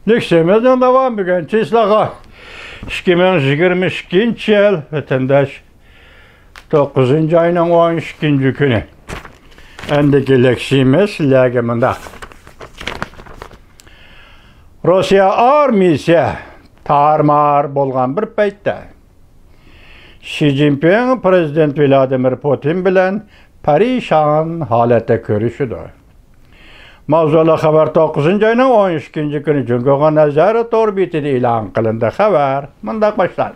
Lüksemizden devam bugün Çislağa 2022 yıl vatandaş 9. ayının 12. günü. Endeki leksimiz lagımında. Rusya armiyası tarmar bolgan bir paytda Xi Jinping Prezident Vladimir Putin bilen perişan halette görüşüdü. Mavzulu xabar 9. ayının 12. günü Cungoga nazaret orbitini ilan kılındı. Xabar mındak başlar.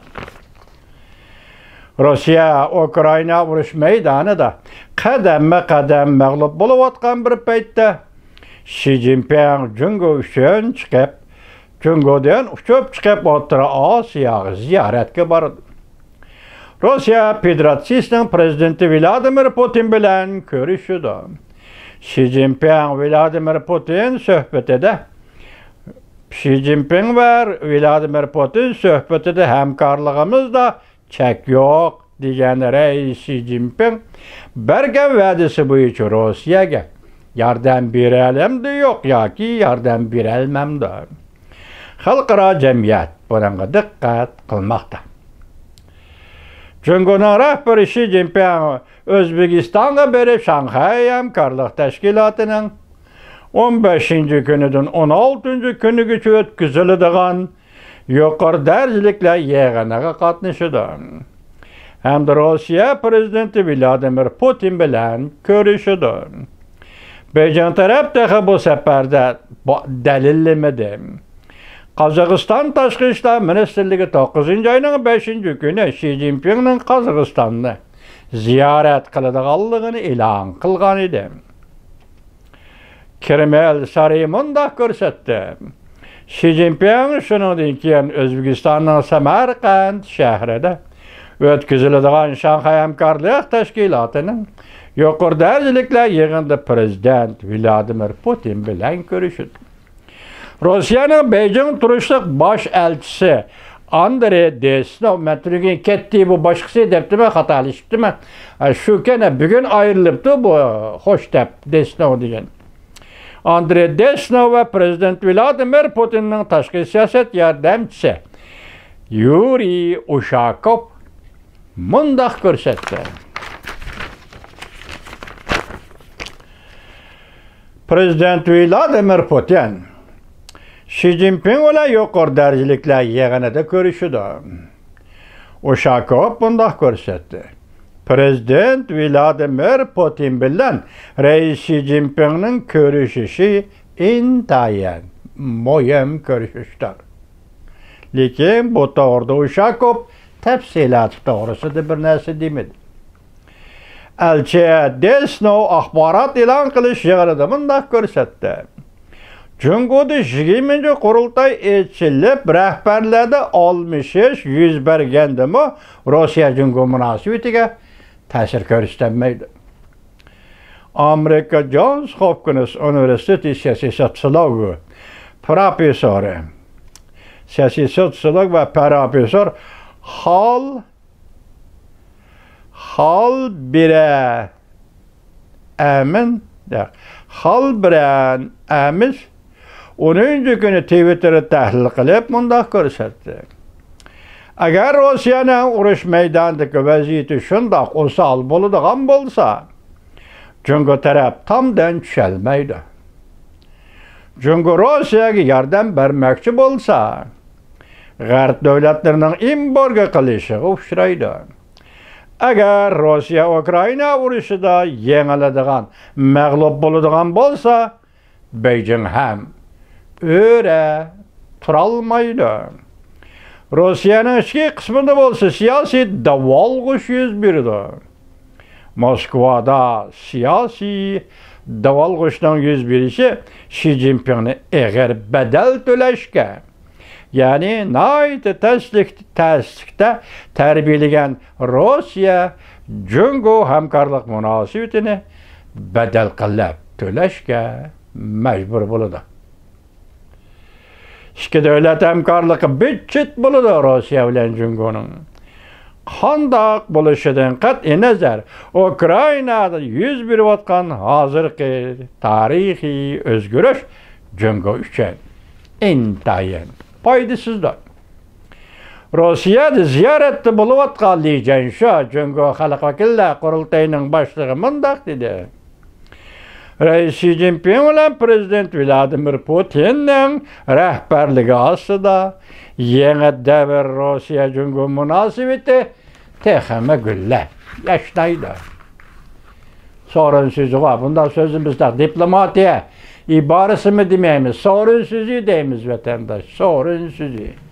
Rusya Ukrayna vuruş meydanıda kadem mağlup bolup atkan bir paytda Xi Jinping Cungo üçün çıkıp Cungo'dan uçup çıkıp Orta Asya'ya ziyaretke bardı. Rusya Federasyası'nın prezidenti Vladimir Putin bilen görüşüdü. Xi Jinping Vladimir Putin söhbetide Xi Jinping ve Vladimir Putin söhbetide hemkarlığımızda çek yok diyen reis Xi Jinping bergen vadisi bu için Rusya'ya yardım birelim de yok ya ki yardım birelmem de. Halkara cemiyet buna dikkat kılmakta. Cungo'nun rehberi Xi Jinping Özbekistan'a berip Şanghay Hemkarlık Teşkilatı'nın 15. günüdün 16. günü gücü ötküzülüdüğün yukarı dercilikle yeğeneğe katmışıdı. Hem de Rusya Prezidenti Vladimir Putin bilen görüşüdü. Beijing tarafdaki bu seferde delillemedi. Kazakistan Taşkı İşler Ministerliği 9. ayının 5. günü Xi Jinping'in Kazakistan'ı ziyaret kılıdığallığını ilan kılgan idi. Kreml sarayı mındak görsetti. Xi Jinping şunun keyin Özbekistan'ın Samarkand şehrinde ötküzülüdüğün Şanghay Hemkarlık Teşkilatı'nın yukarı dercilikle yığında Prezident Vladimir Putin bilen görüşüdü. Rusya'nın Beijing turuşluk baş elçisi Andrey Desnov metrugin kettiği bu başkası depti mi hatalıştı mı? Şu kene bugün ayrılıptı bu hoş dep Desnov diyen. Andrey Desnov ve Prezident Vladimir Putin'in taşkı siyaset yardımcısı Yuri Ushakov mındak görsetti. Prezident Vladimir Putin Xi Jinping ile yukarı dercilikle yeğenede görüşüdü. Ushakov bundak görsetti. Prezident Vladimir Putin bilen reis Xi Jinping'in görüşüşü intayen mühim görüşüştür. Lakin bu doğruda Ushakov tefsilat doğrusudur bir nesi demedi. Elçi Desnov ahbarat ilan kılış yığınıda bundak görsetti. Cungo'da 20. kurultay etçilip rehberlerde almışız yüz bergendi mi Rusya-Cungo münasebetiga tesir göstermeydi. Amerika Johns Hopkins Üniversitesi siyasetçiliği profesörü, siyasetçilik ve profesör Hal bire emin Hal biren emiz 10. günü Twitter'ı tahlil kılıp mındak görsetti. Eğer Rusya'nın uruş meydandaki vaziyeti şundak osal boluduğun bolsa, Cungo taraf tamdan düşelmeydi. Cungo Rusya'ya yardım vermekçi bolsa, Garp devletlerinin imborga kılışı uçraydı. Eğer Rusya Ukrayna uruşu da yenilediğin, mağlup boluduğun bolsa, Beijing hem öyle turalmaydı. Rusya'nın iki kısmında bolsa siyasi davalgış yüz birdi. Moskva'da siyasi davalgıştan yüz birisi Xi Jinping'ni eğer bedel töleşke, yani nayt tasdikte terbiyeligen Rusya Cungo hemkarlık münasebetini bedel kılıp töleşke mecbur buludu. İki devlet hemkarlığı bütçet buludu Rusya ile Cungo'nun. Kandak buluşudan kat'i nazar Ukrayna'da 101 vatkan hazırki tarihi özgürlük Cungo üçün intayin faydasızdır. Rossiyada ziyaretde buluvatkan diyeceğin şu, çünkü Halk Vakiller Kurultayı'nın başlığı mındak dedi. Reis Xi Jinping ile Prezident Vladimir Putin'in rehberliği aslında yeni devir Rusya-Cungo münasebeti teheme gülle. Yaşnaydı. Sorun sözü var. Bundan sözümüzde diplomatiye ibaresi mi demeyimiz? Sorun sözü deyimiz vatandaş. Sorun sözü.